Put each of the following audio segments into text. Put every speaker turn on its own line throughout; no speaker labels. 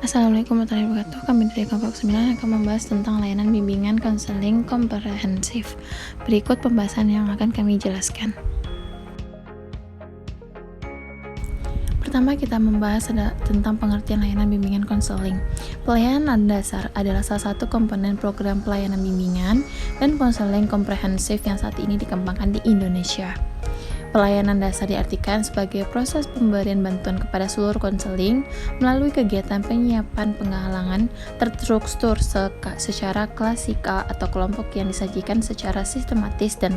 Assalamualaikum warahmatullahi wabarakatuh. Kami dari kelompok 9 akan membahas tentang layanan bimbingan konseling komprehensif. Berikut pembahasan yang akan kami jelaskan. Pertama, kita membahas tentang pengertian layanan bimbingan konseling. Pelayanan dasar adalah salah satu komponen program pelayanan bimbingan dan konseling komprehensif yang saat ini dikembangkan di Indonesia. Pelayanan dasar diartikan sebagai proses pemberian bantuan kepada seluruh konseling melalui kegiatan penyiapan penghalangan terstruktur secara klasikal atau kelompok yang disajikan secara sistematis dan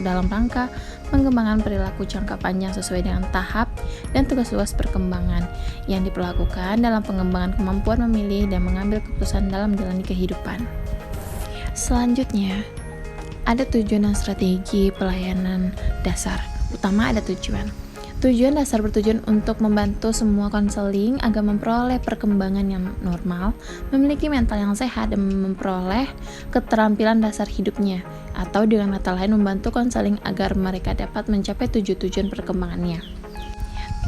dalam rangka pengembangan perilaku jangka panjang sesuai dengan tahap dan tugas-tugas perkembangan yang diperlakukan dalam pengembangan kemampuan memilih dan mengambil keputusan dalam menjalani kehidupan. Selanjutnya, ada tujuan dan strategi pelayanan dasar. Utama ada tujuan. Tujuan dasar bertujuan untuk membantu semua konseling agar memperoleh perkembangan yang normal, memiliki mental yang sehat, dan memperoleh keterampilan dasar hidupnya, atau dengan kata lain membantu konseling agar mereka dapat mencapai tujuan perkembangannya.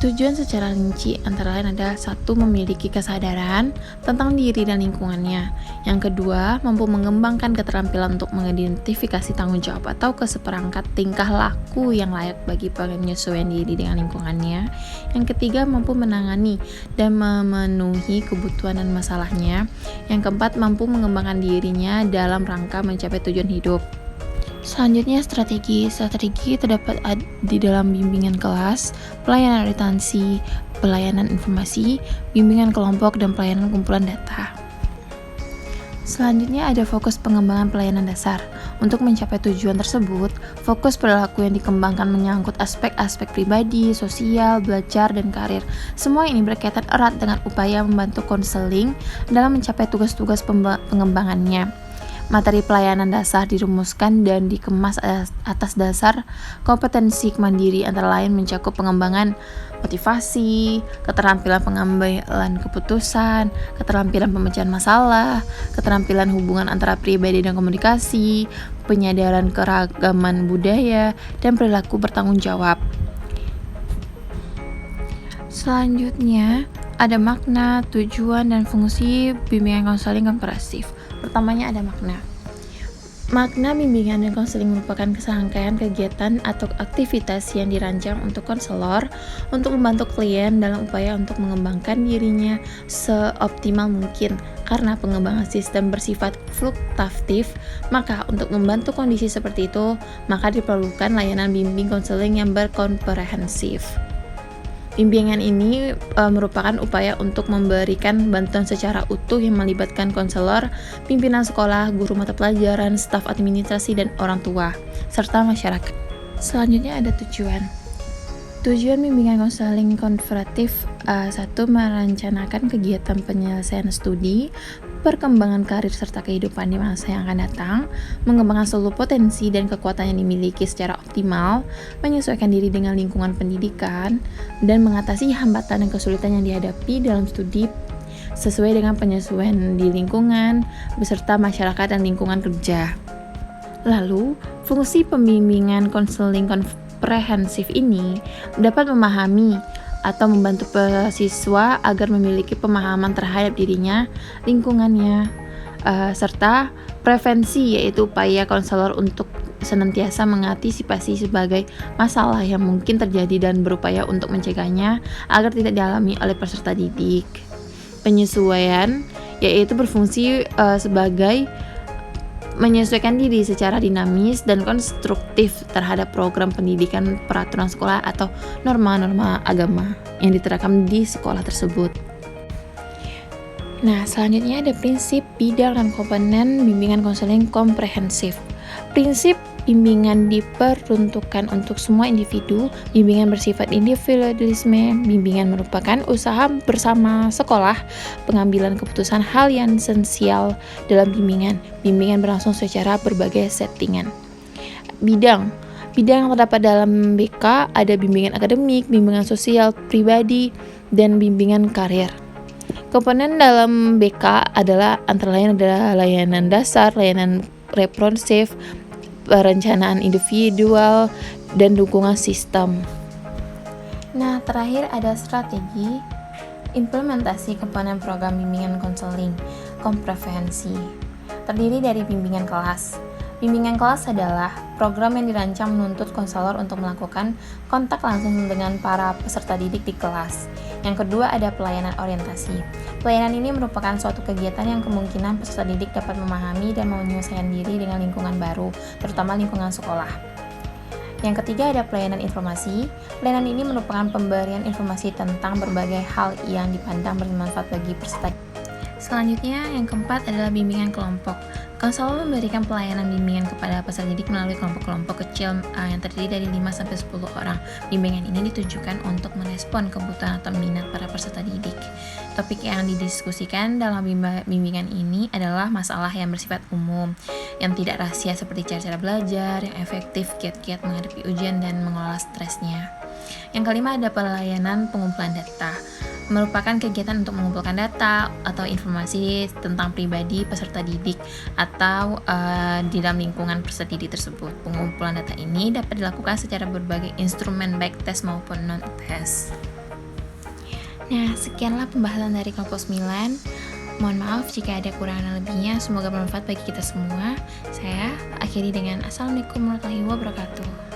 Tujuan secara rinci antara lain adalah 1. Memiliki kesadaran tentang diri dan lingkungannya. Yang kedua, mampu mengembangkan keterampilan untuk mengidentifikasi tanggung jawab atau keseperangkat tingkah laku yang layak bagi penyesuaian diri dengan lingkungannya. Yang ketiga, mampu menangani dan memenuhi kebutuhan dan masalahnya. Yang keempat, mampu mengembangkan dirinya dalam rangka mencapai tujuan hidup. Selanjutnya, strategi terdapat di dalam bimbingan kelas, pelayanan retensi, pelayanan informasi, bimbingan kelompok, dan pelayanan kumpulan data. Selanjutnya ada fokus pengembangan pelayanan dasar. Untuk mencapai tujuan tersebut, fokus perilaku yang dikembangkan menyangkut aspek-aspek pribadi, sosial, belajar, dan karir. Semua ini berkaitan erat dengan upaya membantu konseling dalam mencapai tugas-tugas pengembangannya. Materi pelayanan dasar dirumuskan dan dikemas atas dasar kompetensi mandiri, antara lain mencakup pengembangan motivasi, keterampilan pengambilan keputusan, keterampilan pemecahan masalah, keterampilan hubungan antara pribadi dan komunikasi, penyadaran keragaman budaya, dan perilaku bertanggung jawab. Selanjutnya, ada makna, tujuan, dan fungsi bimbingan konseling komprehensif. Pertamanya ada makna. Makna bimbingan dan konseling merupakan serangkaian kegiatan atau aktivitas yang dirancang untuk konselor untuk membantu klien dalam upaya untuk mengembangkan dirinya seoptimal mungkin. Karena pengembangan sistem bersifat fluktuatif, maka untuk membantu kondisi seperti itu, maka diperlukan layanan bimbing konseling yang berkomprehensif. Bimbingan ini merupakan upaya untuk memberikan bantuan secara utuh yang melibatkan konselor, pimpinan sekolah, guru mata pelajaran, staf administrasi, dan orang tua, serta masyarakat. Selanjutnya ada tujuan. Tujuan bimbingan konseling konferatif 1. Merencanakan kegiatan penyelesaian studi, perkembangan karir serta kehidupan di masa yang akan datang, mengembangkan seluruh potensi dan kekuatan yang dimiliki secara optimal, menyesuaikan diri dengan lingkungan pendidikan, dan mengatasi hambatan dan kesulitan yang dihadapi dalam studi sesuai dengan penyesuaian di lingkungan, beserta masyarakat dan lingkungan kerja. Lalu, fungsi pembimbingan konseling komprehensif ini dapat memahami atau membantu siswa agar memiliki pemahaman terhadap dirinya, lingkungannya, serta prevensi, yaitu upaya konselor untuk senantiasa mengantisipasi sebagai masalah yang mungkin terjadi dan berupaya untuk mencegahnya agar tidak dialami oleh peserta didik. Penyesuaian, yaitu berfungsi sebagai menyesuaikan diri secara dinamis dan konstruktif terhadap program pendidikan, peraturan sekolah, atau norma-norma agama yang diterapkan di sekolah tersebut. Nah, selanjutnya ada prinsip, bidang, dan komponen bimbingan konseling komprehensif. Prinsip bimbingan diperuntukkan untuk semua individu. Bimbingan bersifat individualisme. Bimbingan merupakan usaha bersama sekolah, pengambilan keputusan hal yang esensial dalam bimbingan. Bimbingan berlangsung secara berbagai settingan. Bidang yang terdapat dalam BK ada bimbingan akademik, bimbingan sosial, pribadi, dan bimbingan karir. Komponen dalam BK adalah antara lain adalah layanan dasar, layanan responsif, perencanaan individual, dan dukungan sistem. Nah, terakhir ada strategi. Implementasi komponen program bimbingan konseling, komprehensi. Terdiri dari bimbingan kelas. Bimbingan kelas adalah program yang dirancang menuntut konselor untuk melakukan kontak langsung dengan para peserta didik di kelas. Yang kedua ada pelayanan orientasi. Pelayanan ini merupakan suatu kegiatan yang kemungkinan peserta didik dapat memahami dan menyesuaikan diri dengan lingkungan baru, terutama lingkungan sekolah. Yang ketiga ada pelayanan informasi. Pelayanan ini merupakan pemberian informasi tentang berbagai hal yang dipandang bermanfaat bagi peserta. Selanjutnya, yang keempat adalah bimbingan kelompok. Konselor memberikan pelayanan bimbingan kepada peserta didik melalui kelompok-kelompok kecil yang terdiri dari 5-10 orang. Bimbingan ini ditujukan untuk merespon kebutuhan atau minat para peserta didik. Topik yang didiskusikan dalam bimbingan ini adalah masalah yang bersifat umum, yang tidak rahasia seperti cara-cara belajar, yang efektif, kiat-kiat menghadapi ujian, dan mengelola stresnya. Yang kelima ada pelayanan pengumpulan data. Merupakan kegiatan untuk mengumpulkan data atau informasi tentang pribadi peserta didik atau di dalam lingkungan peserta didik tersebut. Pengumpulan data ini dapat dilakukan secara berbagai instrumen baik tes maupun non-tes. Nah, sekianlah pembahasan dari kelompok 9. Mohon maaf jika ada kekurangan lebihnya, semoga bermanfaat bagi kita semua. Saya akhiri dengan Assalamualaikum warahmatullahi wabarakatuh.